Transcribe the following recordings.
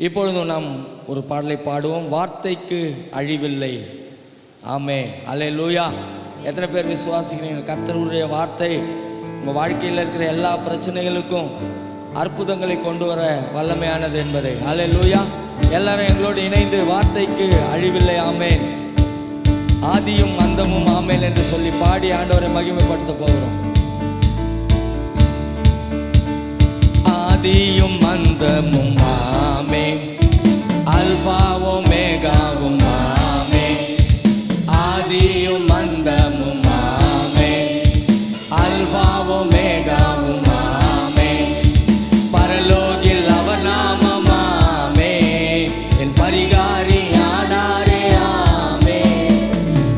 இப்பொழுதும் நாம் ஒரு பாடலை பாடுவோம். வார்த்தைக்கு அழிவில்லை. ஆமென், அல்லேலூயா. எத்தனை பேர் விசுவாசிக்கிறீங்க? கர்த்தருடைய வார்த்தை உங்கள் வாழ்க்கையில் இருக்கிற எல்லா பிரச்சனைகளுக்கும் அற்புதங்களை கொண்டு வர வல்லமையானது என்பதை. அல்லேலூயா. எல்லாரும் எங்களோடு இணைந்து வார்த்தைக்கு அழிவில்லை ஆமென், ஆதியும் அந்தமும் ஆமென் என்று சொல்லி பாடி ஆண்டவரை மகிமைப்படுத்த போகிறோம். ஆதியும் அந்தமும் ஆமென், அல்பாவும் ஒமேகாவும் ஆமென். ஆதியும் அந்தமும் ஆமென், அல்பாவும் ஒமேகாவும் ஆமென். பரலோகில் அவர் நாமம் ஆமென், என் பரிகாரி ஆனாரே ஆமென்.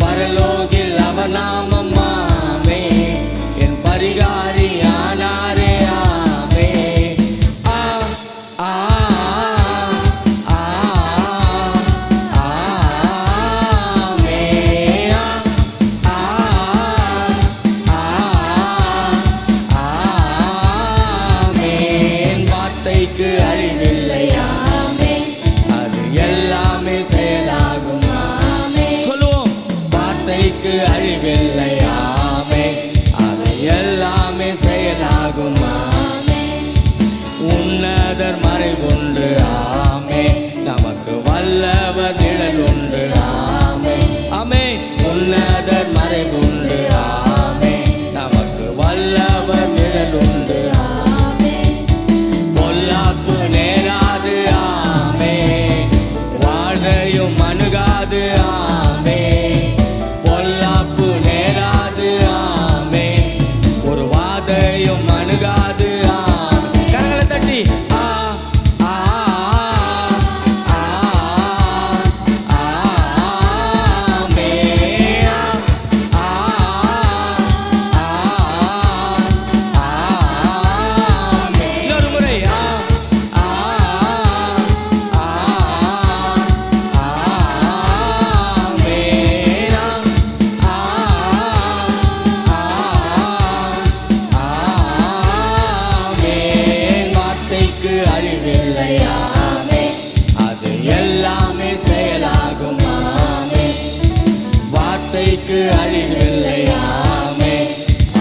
பரலோகில் அவர் நாமம் ஆமென், என் பரிகாரி ஆனாரே ஆமென். வார்த்தைக்கு அழிவில்லை ஆமென், அது எல்லாமே செயலாகும் ஆமென். சொல்லுவோம். வார்த்தைக்கு அழிவில்லை ஆமென், அது எல்லாமே செயலாகும் ஆமென். உன்னதர் மறைவுண்டு ஆமென், நமக்கு வல்லவர் நிழல் உண்டு ஆமென். ஆமென். உன்னதர் மறைவுண்டு ஆமென், நமக்கு வல்லவர் நிழல் உண்டு ஆமென். பொல்லாப்பு நேராது ஆமென், வாதையும் அணுகாது ஆமென். பொல்லாப்பு நேராது ஆமென், ஒரு வாதையும் அணுகாது ஆமென். கரங்களை தட்டி அழிவில்லை ஆமென், அது எல்லாமே செயலாகும் ஆமென். வார்த்தைக்கு அழிவில்லை ஆமென்,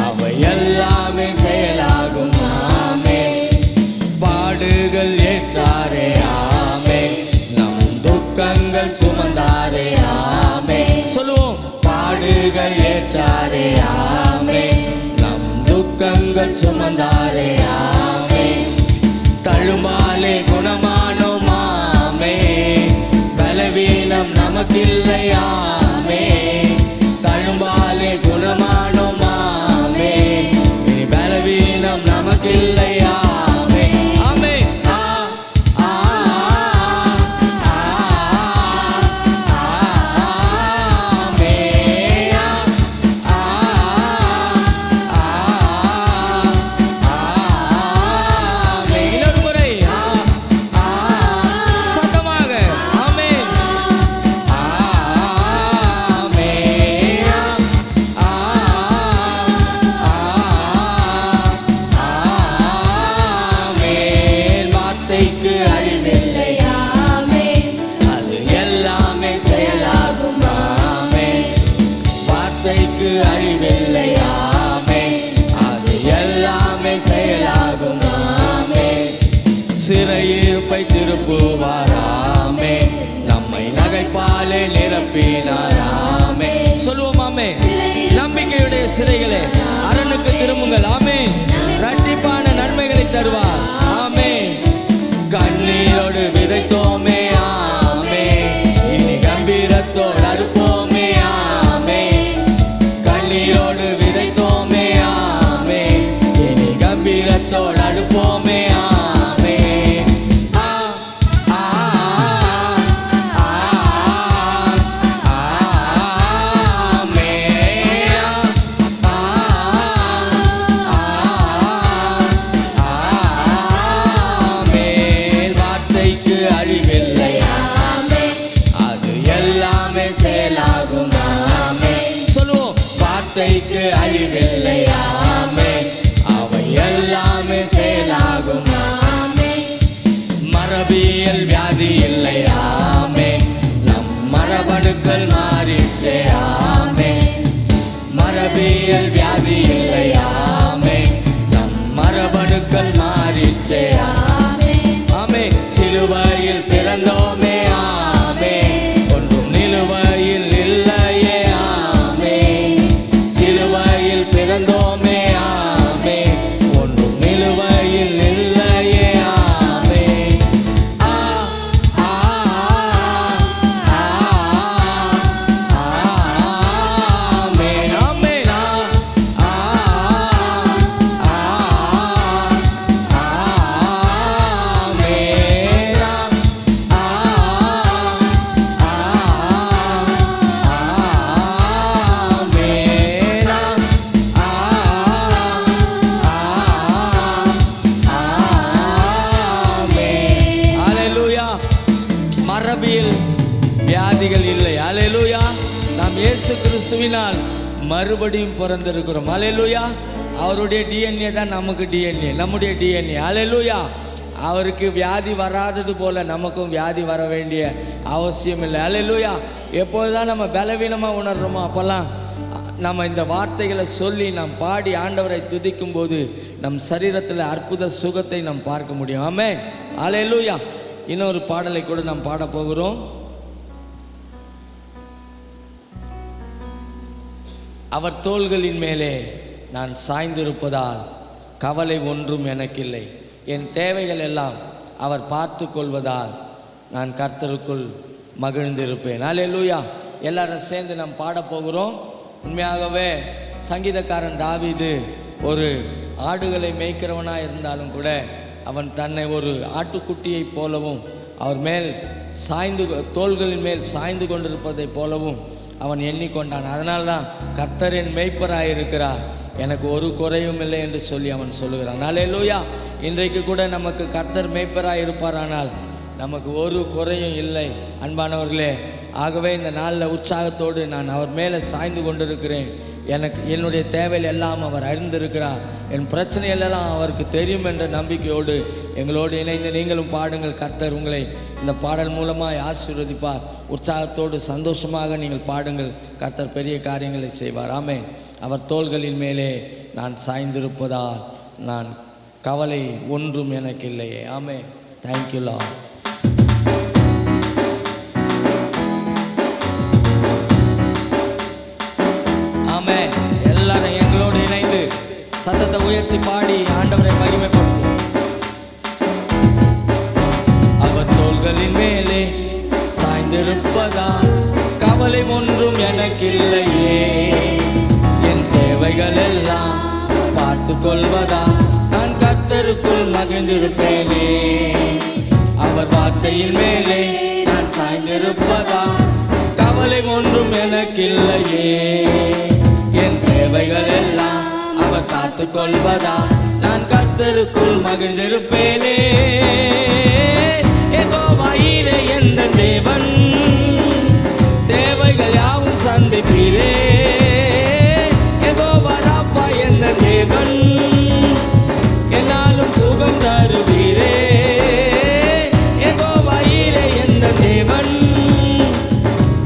அவை எல்லாமே செயலாகும் ஆமென். பாடுகள் ஏற்றாரே ஆமென், நம் துக்கங்கள் சுமந்தாரே ஆமென். சொல்லுவோம். பாடுகள் ஏற்றாரே ஆமென், நம் துக்கங்கள் சுமந்தாரே ஆமென். தழும்பாலே குணமானோம் ஆமென், பலவீனம் நமக்கில்லை ஆமென். தழும்பாலே குணமானோம் ஆமென், இனி பலவீனம் நமக்கில்லை ஆமென். ஆமென். அழிவில்லை ஆமென், அது எல்லாமே செயலாகும் ஆமென். சிறையிருப்பை திருப்புவார் ஆமென், நம்மை நகைப்பாலே நிரப்பினார் ஆமென். சொல்லுவோம் ஆமென். நம்பிக்கையுடைய சிறைகளே அரணுக்கு திரும்புங்கள் ஆமென், இரட்டிப்பான நன்மைகளை தருவார் ஆமென். கண்ணீரோடு விதைத்தோமே ஆமென், இனி கம்பீரத்தோடு அறுப்போமே ஆமென். கண்ணீரோடு விதைத்தோமே ஆமென், இனி கம்பீரத்தோடு அடுப்போமே ஆமென். வார்த்தைக்கு அழிவில்லை மரபியல் வியாதிகள் இல்லை. அல்லேலூயா. நாம் இயேசு கிறிஸ்துவினால் மறுபடியும் பிறந்திருக்கிறோம். அல்லேலூயா. அவருடைய டிஎன்ஏ தான் நமக்கு டிஎன்ஏ, நம்முடைய டிஎன்ஏ. அல்லேலூயா. அவருக்கு வியாதி வராதது போல நமக்கும் வியாதி வர வேண்டிய அவசியம் இல்லை. அல்லேலூயா. எப்போதுதான் நம்ம பலவீனமாக உணர்றோமோ அப்போல்லாம் நம்ம இந்த வார்த்தைகளை சொல்லி நாம் பாடி ஆண்டவரை துதிக்கும் போது நம் சரீரத்தில் அற்புத சுகத்தை நாம் பார்க்க முடியும். ஆமென். அல்லேலூயா. இன்னொரு பாடலை கூட நாம் பாட போகிறோம். அவர் தோள்களின் மேலே நான் சாய்ந்திருப்பதால் கவலை ஒன்றும் எனக்கில்லை. என் தேவைகள் எல்லாம் அவர் பார்த்து கொள்வதால் நான் கர்த்தருக்குள் மகிழ்ந்திருப்பேன். அல்லேலூயா. எல்லாரும் சேர்ந்து நாம் பாடப்போகிறோம். உண்மையாகவே சங்கீதக்காரன் தாவீது ஒரு ஆடுகளை மேய்க்கிறவனாக இருந்தாலும் கூட அவன் தன்னை ஒரு ஆட்டுக்குட்டியை போலவும் அவர் மேல் தோள்களின் மேல் சாய்ந்து கொண்டிருப்பதைப் போலவும் அவன் எண்ணிக்கொண்டான். அதனால்தான் கர்த்தர் என் மேய்ப்பராக இருக்கிறார், எனக்கு ஒரு குறையும் இல்லை என்று சொல்லி அவன் சொல்லுகிறான். அல்லேலூயா. இன்றைக்கு கூட நமக்கு கர்த்தர் மேய்ப்பராக இருப்பாரானால் நமக்கு ஒரு குறையும் இல்லை அன்பானவர்களே. ஆகவே இந்த நாளில் உற்சாகத்தோடு நான் அவர் மேலே சாய்ந்து கொண்டிருக்கிறேன். என்னுடைய தேவையில் எல்லாம் அவர் அறிந்திருக்கிறார், என் பிரச்சனைகளெல்லாம் அவருக்கு தெரியும் என்ற நம்பிக்கையோடு எங்களோடு இணைந்து நீங்களும் பாடுங்கள். கர்த்தர் உங்களை இந்த பாடல் மூலமாக ஆசீர்வதிப்பார். உற்சாகத்தோடு சந்தோஷமாக நீங்கள் பாடுங்கள். கர்த்தர் பெரிய காரியங்களை செய்வார். ஆமென். அவர் தோள்களின் மேலே நான் சாய்ந்திருப்பதால் நான் கவலை ஒன்றும் எனக்கு இல்லையே. ஆமென். Thank you lord. ஆமென். எல்லாரும் எங்களோடு இணைந்து சத்தத்தை உயர்த்தி பாடி ஆண்டவரை மகிமைப்படுத்தும். அவர் தோள்களின் மேலே சாய்ந்திருப்பதால் கவலை ஒன்றும் எனக்கில்லையே. என் தேவைகள் எல்லாம் பார்த்து கொள்வதா நான் கர்த்தருக்குள் மகிழ்ந்திருப்பேனே. அவர் வார்த்தையின் மேலே நான் சாய்ந்திருப்பதா கவலை ஒன்றும் எனக்கில்லையே. என் தேவைகள் எல்லாம் அவர் காத்து கொள்வதா நான் கர்த்தருக்குள் மகிழ்ந்திருப்பேனே. யெகோவா ஈரே எந்த தேவன், தேவைகள் யாவும் சந்திப்பீரே. யெகோவா ராப்பா எந்த தேவன், என்னாலும் சுகம் தருவீரே. யெகோவா ஈரே எந்த தேவன்,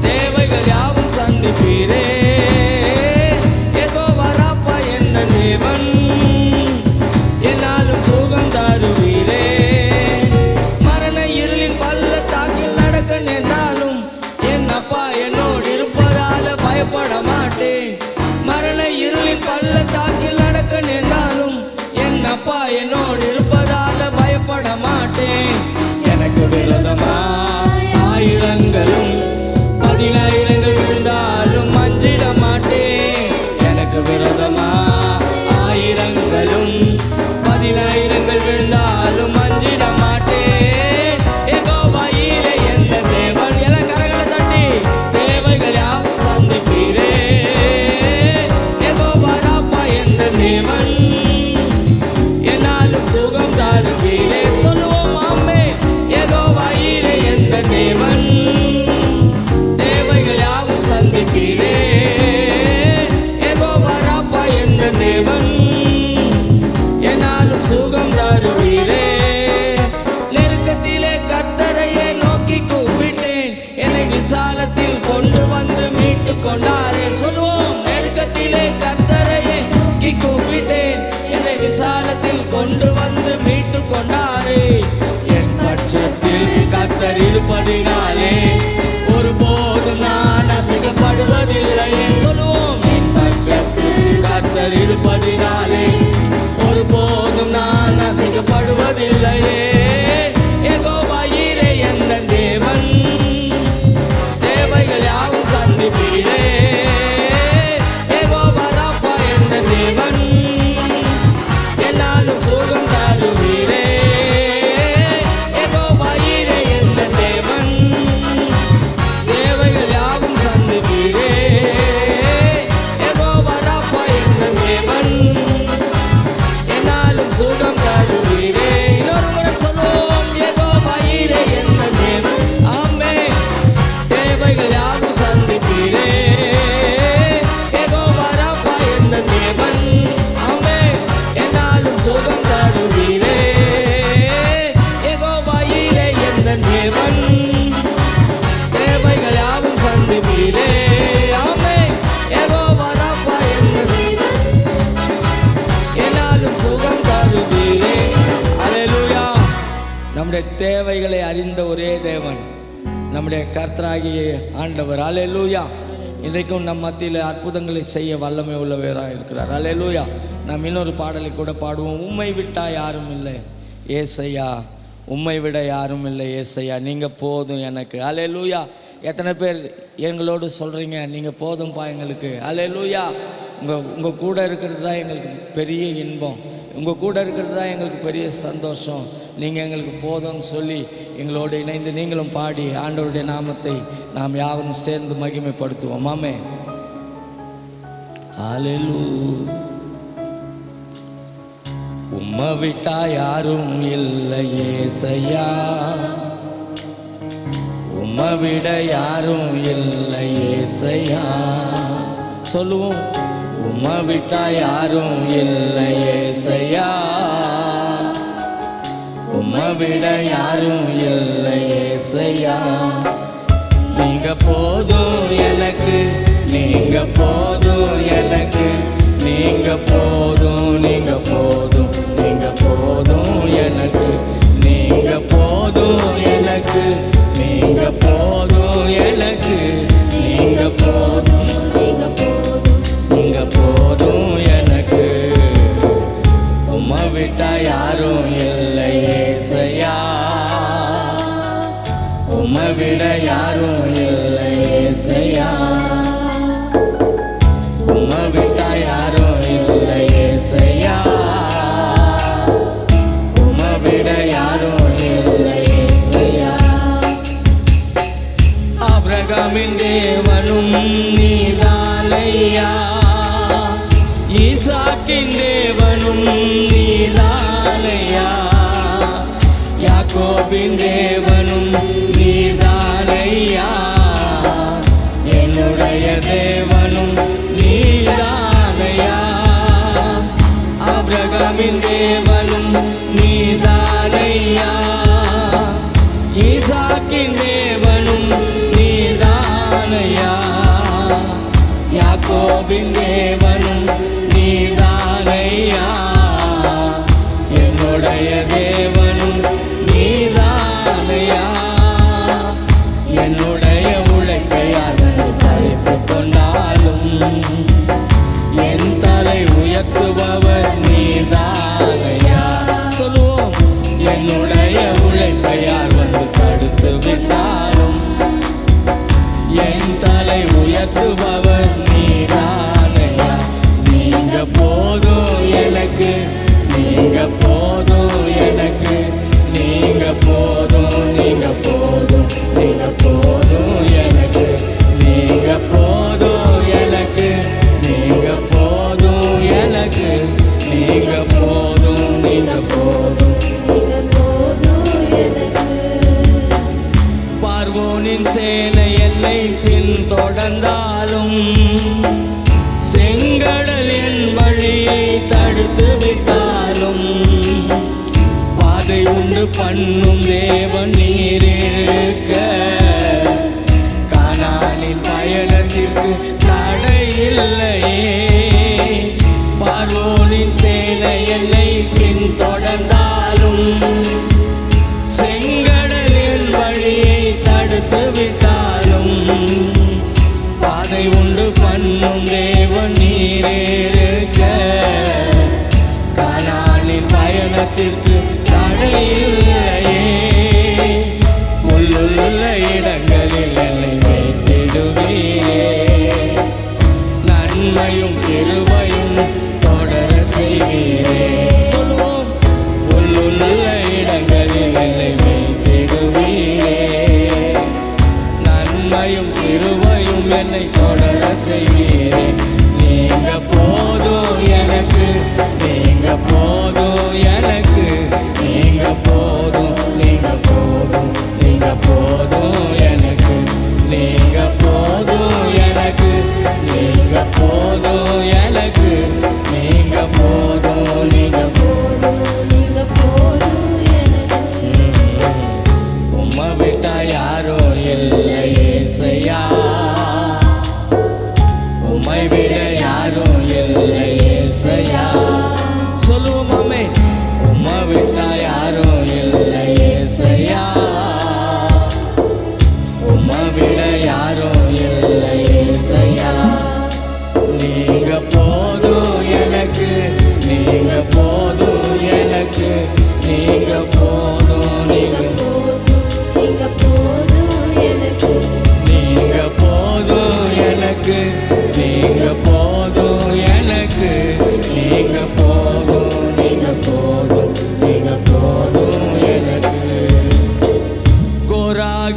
தேவைகள் யாவும் சந்திப்பீரே. யெகோவா ராப்பா எந்த தேவன், என்னாலும் சுகம் தருவீரே. மரண இருளின் பள்ளத்தாக்கில் நடக்க நேர்ந்தாலும் என் அப்பா என்னோடு இருப்பதால பயப்பட மாட்டேன். மரண இருளின் பள்ளத்தாக்கில் நடக்க நேர்ந்தாலும் என் அப்பா என்னோடு இருப்பதால பயப்பட மாட்டேன். எனக்கு விரோதமாய் ஆயிரங்களும் 10,000 விழுந்தாலும் அஞ்சிட மாட்டேன். எனக்கு விரோதமாய் ஆயிரங்களும் 10,000 விழுந்தாலும் அஞ்சிட மாட்டேன். யெகோவா ஈரே எந்த தேவன், எல்லாம் கரங்களை தட்டி தேவைகள் யாவும் சந்திப்பீரே. யெகோவா ராப்பா எந்த தேவன், என்னாலும் சுகம் தருவீரே. சொல்லுவோம் ஆமென். யெகோவா ஈரே எந்த தேவன், தேவைகள் யாவும் சந்திப்பீரே. யெகோவா ராப்பா எந்த தேவன், என்னாலும் சுகம் தருவீரே. நெருக்கத்திலே கர்த்தரையே நோக்கி கூப்பிட்டேன், என்னை விசாலத்தில் கொண்டு வந்து மீட்டு கொண்டாரே. சொல்லுவோம். நெருக்கத்திலே கர்த்தரையே நோக்கி கூப்பிட்டேன், என்னை விசாலத்தில் கொண்டு வந்து மீட்டு கொண்டாரே. என் பட்சத்தில் கர்த்தர் இருப்பதினாலே ஒருபோதும் நான் அசைக்கப்படுவதில்லையே. சொல்லுவோம். என் பட்சத்தில் கர்த்தர் இருப்பதினாலே ஒருபோதும் நான் அசைக்கப்படுவதில்லையே. யெகோவா ஈரே எந்த தேவன், தேவைகள் யாவும் சந்திப்பீரே. யெகோவா ராப்பா எந்த தேவன், என்னாலும் சுகம் தருவீரே. யெகோவா ஈரே எந்த தேவன், நம்முடைய தேவைகளை அறிந்த ஒரே தேவன் நம்முடைய கர்த்தராகிய ஆண்டவர். அல்லேலூயா. இன்றைக்கும் நம் மத்தியில் அற்புதங்களை செய்ய வல்லமை உள்ளவராக இருக்கிறார். அல்லேலூயா. நாம் இன்னொரு பாடலை கூட பாடுவோம். உம்மை விட்டா யாரும் இல்லை ஏசையா, உம்மை விட யாரும் இல்லை ஏசையா, நீங்கள் போதும் எனக்கு. அல்லேலூயா. எத்தனை பேர் எங்களோடு சொல்கிறீங்க, நீங்கள் போதும்பா எங்களுக்கு. அல்லேலூயா. உங்கள் கூட இருக்கிறது தான் எங்களுக்கு பெரிய இன்பம், உங்கள் கூட இருக்கிறது தான் எங்களுக்கு பெரிய சந்தோஷம். நீங்கள் எங்களுக்கு போதும்னு சொல்லி எங்களோடு இணைந்து நீங்களும் பாடி ஆண்டவருடைய நாமத்தை நாம் யாவரும் சேர்ந்து மகிமைப்படுத்துவோம். ஆமே. அல்லேலூயா. உம்மை விட்டா யாரும் இல்லை ஏசையா, உம்மை விட யாரும் இல்லை ஏசையா. சொல்லுவோம். உம்மை விட்டா யாரும் இல்லை ஏசையா, உம்மை விட யாரும் இல்லை ஏசையா. நீங்க போதும் எனக்கு, நீங்க போதும் எனக்கு, நீங்க போதும், நீங்க போதும், நீங்க போதும் எனக்கு, நீங்க போதும் எனக்கு, நீங்க போதும் எனக்கு, நீங்க போதும், நீங்க போதும், நீங்க போதும் எனக்கு. உம்மை விட்டா யாரும் இல்லை ஏசையா, உம்மை விட யாரும் இல்லை ஏசையா, உம்மை விட்டா யாரும் இல்லை ஏசையா, உம்மை விட யாரும் இல்லை ஏசையா. ஆபிரகாமின் தேவனும் நீதானையா, ஈசாக்கின் தேவனும் நீதானையா, யாக்கோபின் தேவனும் நீதானையா, என்னுடைய தேவனும் நீதானையா. ஆபிரகாமின் தேவனும் நீதானையா, ஈசாக்கின் தேவனும் நீதானையா, யாக்கோபின் தேவனும் நீதானையா, என்னுடைய தேவனும் நீதானையா. என்னுடைய உழைப்பை அதனை தரித்துக் கொண்டாலும் என் தலை உயர்த்துபவர் நீதானையா. சொல்லுவோம். என்னுடைய உழைப்பை யார் வந்து தடுத்து விட்டாலும் என் தலை உயர்த்துபவர் நீதானையா. நீங்க போதும் எனக்கு, நீங்க போதும் எனக்கு, நீங்க போதும், நீங்க போதும், நீங்க போதும் எனக்கு, நீங்க போதும் எனக்கு, நீங்க போதும் எனக்கு, நீங்க போதும், நீங்க போதும், நீங்க போதும் எனக்கு. பார்வோனின் சேனை என்னை பின்தொடர்ந்தாலும் செங்கடல் என் வழியை தடுத்து விட்டாலும் பாதை உண்டு பண்ணும் தேவன் நீரிருக்க கானானின் பயணத்திற்கு தடை இல்லையே. பார்வோனின் சேனை என்னை பின்தொடர்ந்தாலும் செங்கடலின் வழியை தடுத்து விட்டாலும் பாதை உண்டு பண்ணும் தேவன் நீரிருக்க கானானின் பயணத்திற்கு தடை இல்லையே. உள்ளுள்ள இடங்களில் என்னை வைத்திடுவீரே, நன்மையும் கிருபையும் தொடர செய்வீரே. சொல்லுவோம். உள்ளுள்ள இடங்களில் என்னை வைத்திடுவீரே, நன்மையும் கிருபையும் என்னை தொடர செய்வீரே. நீங்க போதும் எனக்கு, நீங்க போதும் எனக்கு, நீங்க போதும், நீங்க போதும், நீங்க போதும் எனக்கு, நீங்க போதும் எனக்கு, நீங்க போதும் எனக்கு, நீங்க போதும், நீங்க போதும், நீங்க போதும் எனக்கு. உம்மை விட்டா யாரும் இல்லை ஏசையா,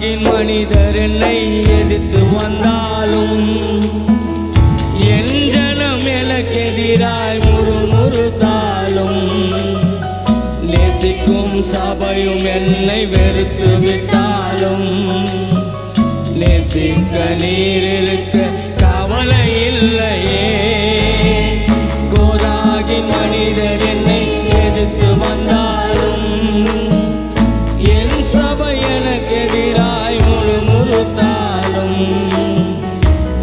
கோராகின் மனிதர் என்னை எதிர்த்து வந்தாலும் என் ஜனம் எனக்கு எதிராய் முறுமுறுத்தாலும் நேசிக்கும் சபையும் என்னை வெறுத்து விட்டாலும் நேசிக்க நீர் இருக்க கவலை இல்லையே. கோராகின் மனிதர் என்னை எதிர்த்து வந்தாலும் என் சபை எனக்கு எதிராய் முறுமுறுத்தாலும்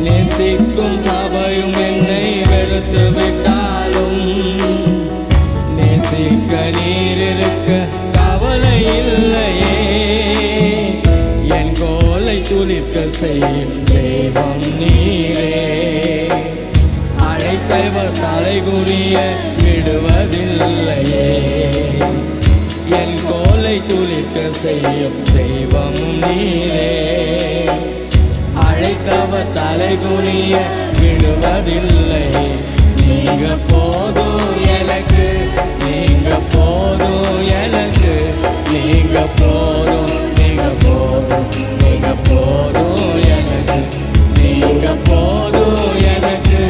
நேசிக்கும் சபையும் என்னை வெறுத்து விட்டாலும் நேசிக்க நீர் இருக்க கவலை இல்லையே. என் கோலை துளிர்க்க செய்யும் தெய்வம் நீரே, அழைத்தவர் தலைகுனிய விடுவதில்லையே. என் கோலை துளிர்க்க செய்யும் தெய்வம் நீரே, அழைத்தவர் தலைகுனிய விடுவதில்லை. நீங்க போதும் எனக்கு, நீங்க போதும் எனக்கு, நீங்க போதும், நீங்க போதும், நீங்க போதும் எனக்கு, நீங்க போதும் எனக்கு,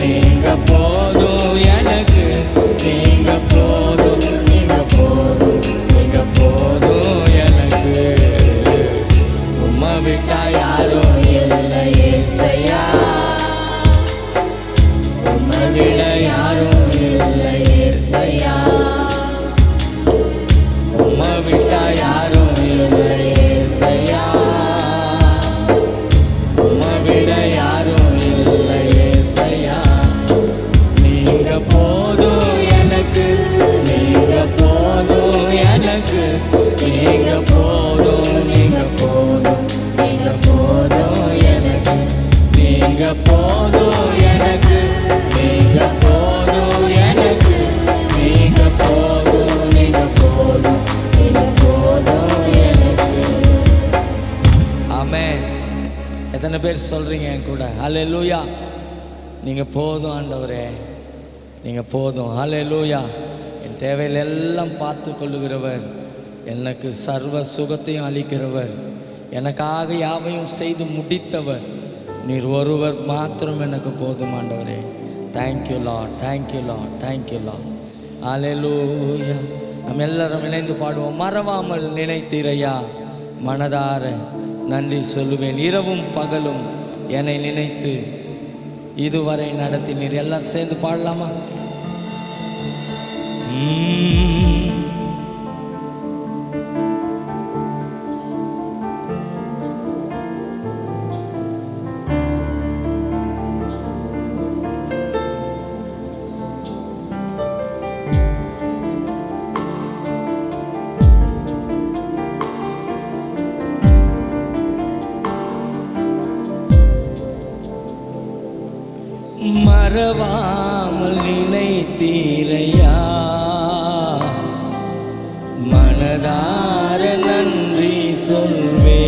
நீங்க போதும் எனக்கு, நீங்க போதும், நீங்க போதும், நீங்க போதும் எனக்கு. உம்மை விட்டா யாரும் இல்லை ஏசையா, உம்மை விட யாரும் இல்லை ஏசையா, உம்மை விட்டா யாரும் இல்லை ஏசையா, உம்மை விட யாரும் இல்லை ஏசையா. நீங்க போதும் எனக்கு, நீங்க போதும் எனக்கு, நீங்க போதும், நீங்க போதும், நீங்க போதும் எனக்கு, நீங்க போதும் எனக்கு, நீங்க போதும் எனக்கு, நீங்க போதும், நீங்க போதும், நீங்க போதும் எனக்கு. ஆமென். எத்தனை பேர் சொல்றீங்க என் கூட ஹல்லேலூயா? நீங்க போதும் ஆண்டவரே, நீங்க போதும். ஹல்லேலூயா. என் தேவையில் எல்லாம் பார்த்து கொள்ளுகிறவர், எனக்கு சர்வ சுகத்தையும் அளிக்கிறவர், எனக்காக யாவையும் செய்து முடித்தவர், நீர் ஒருவர் மாத்திரம் எனக்கு போதும் ஆண்டவரே. Thank you lord, thank you lord, thank you lord. Hallelujah. நம்ம எல்லாரும் இணைந்து பாடுவோம். மறவாமல் நினைத்தீரையா, மனதார நன்றி சொல்லுவேன். இரவும் பகலும் என்னை நினைத்து இதுவரை நடத்தினீர். எல்லாரும் சேர்ந்து பாடலாமா? மறவாமல் நினைத்தீரையா, மனதார நன்றி சொல்வே.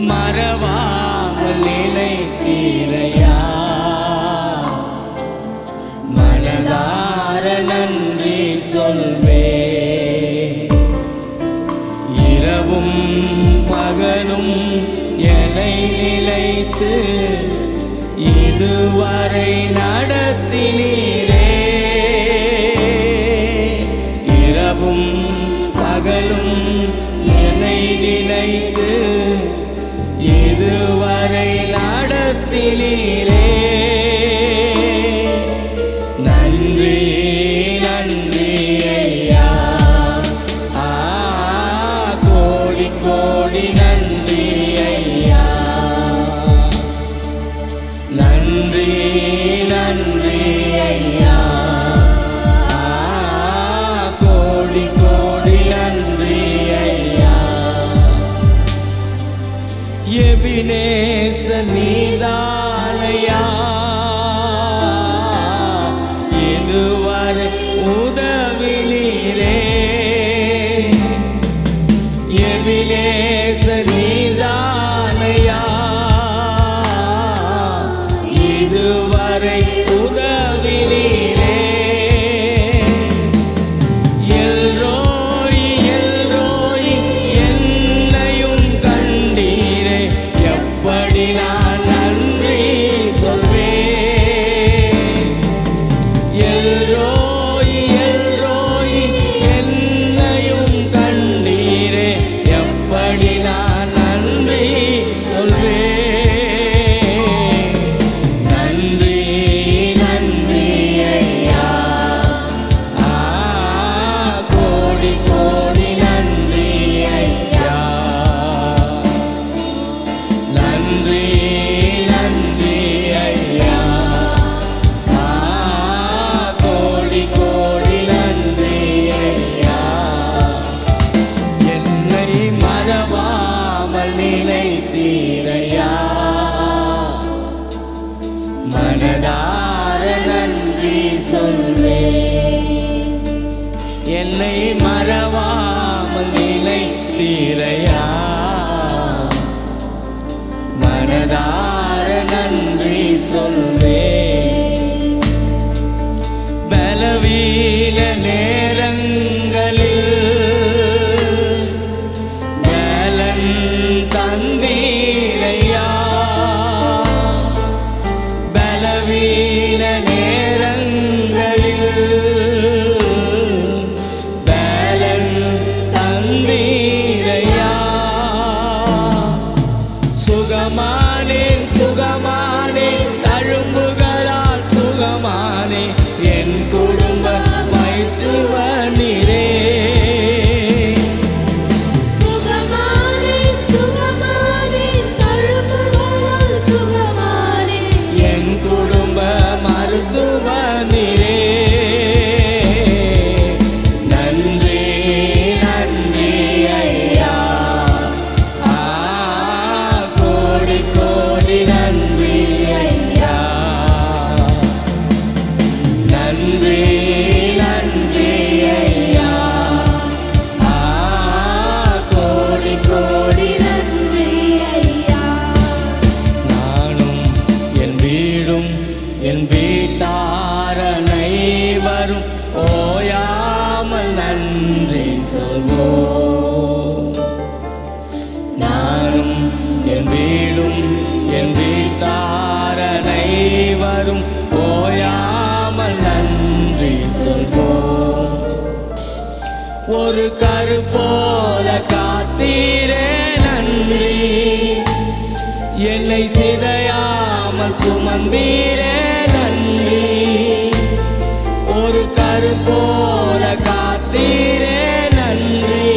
மறவாமல் நினைத்தீரையா, மனதார நன்றி சொல்வே. இரவும் பகலும் என்னை நிலைத்து இதுவரை நடத்தினீரே. இரவும் பகலும் என்னை நினைத்து இதுவரை நடத்தினீரே. நன்றி நன்றி ஐயா, கோடி கோடி நன்றி ஐயா. நன்றி நன்றி ஐயா, கோடி கோடி நன்றி ஐயா. எபினேசர் நீதானையா, இதுவரை உதவினீரே. எபினேசர் நீதானையா, இதுவரை உதவினீரே. எல்ரோயி எல்ரோயி என் ஒரு கரு போல காத்தீரே நன்றி. என்னை சிதையாமல் சுமந்தீரே நன்றி. ஒரு கரு போல காத்தீரே நன்றி.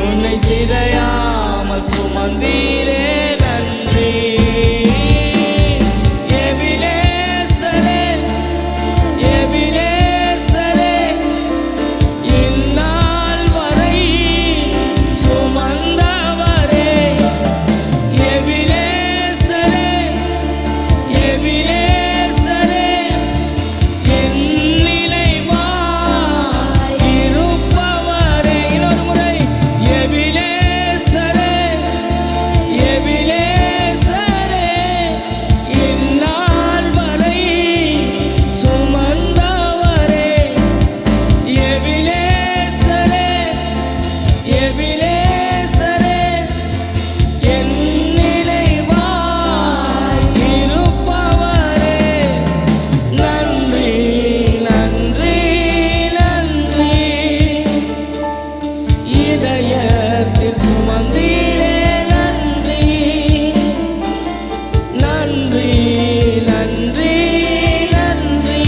உன்னை சிதையாமல் சுமந்தீரே நன்றி. எபினேசரே, எபினேசரே, இந்நாள் வரை சுமந்தவரே. எபினேசரே, எபினேசரே, என் நினைவாய் இருப்பவரே. இன்னொரு முறை. எபினேசரே, எபினேசரே, இந்நாள் வரை சுமந்தவரே. எபினேசரே, எபினேசரே, என் நினைவாய் இருப்பவரே. நன்றி, நன்றி, நன்றி. இதயத்தில் சுமந்தீரே நன்றி. நன்றி, நன்றி, நன்றி.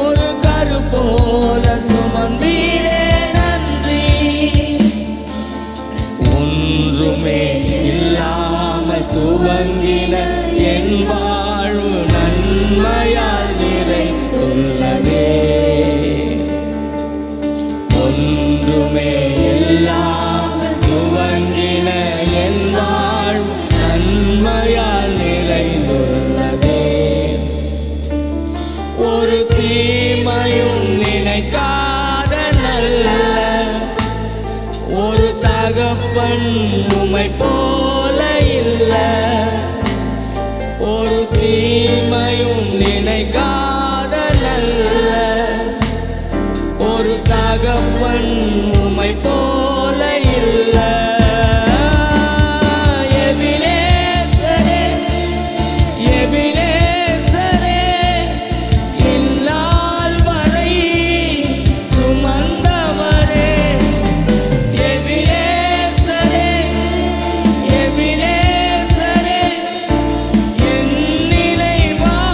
ஒரு கரு போல சுமந்தீரே நன்றி. ஒன்றுமே இல்லாமல் துவங்கின என் வாழ்வு நன்மையால் நிறைந்துள்ளதே. ஒன்றுமே இல்லாமல் துவங்கின என் வாழ்வு நன்மையால் நிறைந்துள்ளதே. ஒரு தீமையும் நினைக்காத நல்ல ஒரு தகப்பன் உம்மை போல இல்ல. ஒரு தீமையும் நினைக்காத நல்ல ஒரு தகப்பன் உம்மை போல இல்ல. எபினேசரே, எபினேசரே, இந்நாள் வரை சுமந்தவரே. எபினேசரே, எபினேசரே, என் நினைவாய்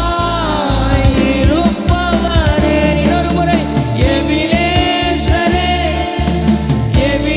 இருப்பவரே. இன்னொரு முறை. எபினேசரே, எபினேசரே,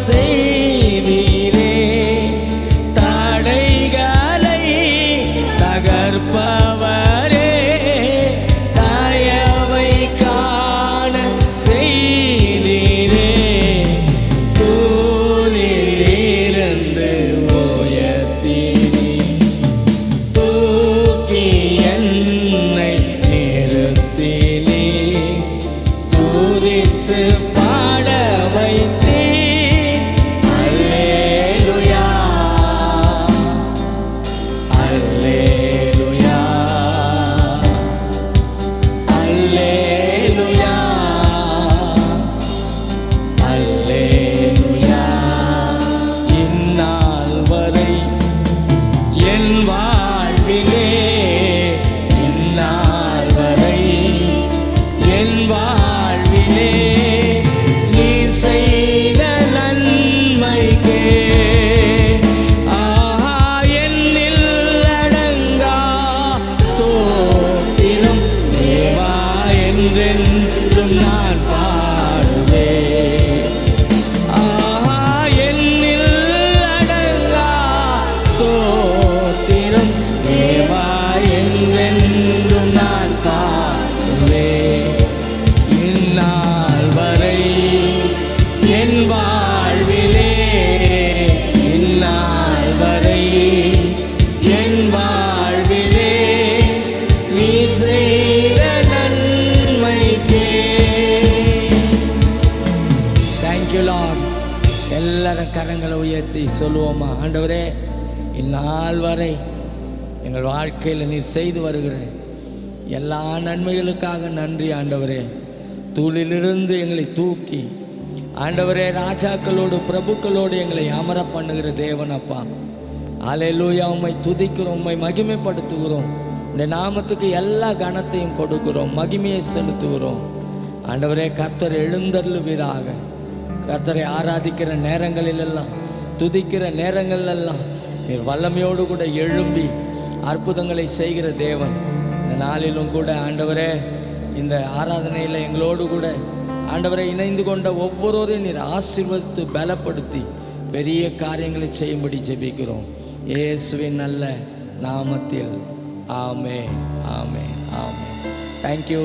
செய்வீரே, தடைகளை தகர்ப்பவரே, தயவை காண செய்தீரே, தூணில் இருந்து உயர்த்தீரே, தூக்கி என்னை நிறுத்தினே, துதித்து பாட வைத்தீர். அல்லேலூயா, அல்லேலூயா, அல்லேலூயா, அல்லேலூயா. இந்நாள் வரை என் வாழ்விலே, இந்நாள் வரை என் வாழ்விலே நீ செய்த நன்மைக்கே ஆஹா என்னில் அடங்கா ஸ்தோத்திரம் தேவா, என்றென்றும் நான் பாடுவேன். ஆஹா என்னில் அடங்கா ஸ்தோத்திரம் தேவா, என்றென்றும் நான் பாடுவேன். இந்நாள் வரை என் வாழ்விலே, இந்நாள் வரை என் வாழ்விலே நீ செய்த நன்மைக்கே. Thank you Lord. எல்லாரும் கரங்களை உயர்த்தி சொல்லுவோமா? ஆண்டவரே, இந்நாள் வரை எங்கள் வாழ்க்கையில் நீர் செய்து வருகிற எல்லா நன்மைகளுக்காக நன்றி ஆண்டவரே. தூளிலிருந்து எங்களை தூக்கி ஆண்டவரே ராஜாக்களோடு பிரபுக்களோடு எங்களை அமர பண்ணுகிற தேவன் அப்பா. அல்லேலூயா. உம்மை துதிக்கிறோம், உம்மை மகிமைப்படுத்துகிறோம். இந்த நாமத்துக்கு எல்லா கனத்தையும் கொடுக்கிறோம், மகிமையை செலுத்துகிறோம். ஆண்டவரே, கர்த்தர் எழுந்தருளுவீராக. கர்த்தரை ஆராதிக்கிற நேரங்களிலெல்லாம், துதிக்கிற நேரங்களிலெல்லாம் நீர் வல்லமையோடு கூட எழும்பி அற்புதங்களை செய்கிற தேவன். இந்த நாளிலும் கூட ஆண்டவரே, இந்த ஆராதனையில் எங்களோடு கூட ஆண்டவரை இணைந்து கொண்ட ஒவ்வொருவரையும் நீர் ஆசீர்வதித்து பலப்படுத்தி பெரிய காரியங்களை செய்யும்படி ஜெபிக்கிறோம் இயேசுவின் நல்ல நாமத்தில். ஆமென், ஆமென், ஆமென். தேங்க்யூ.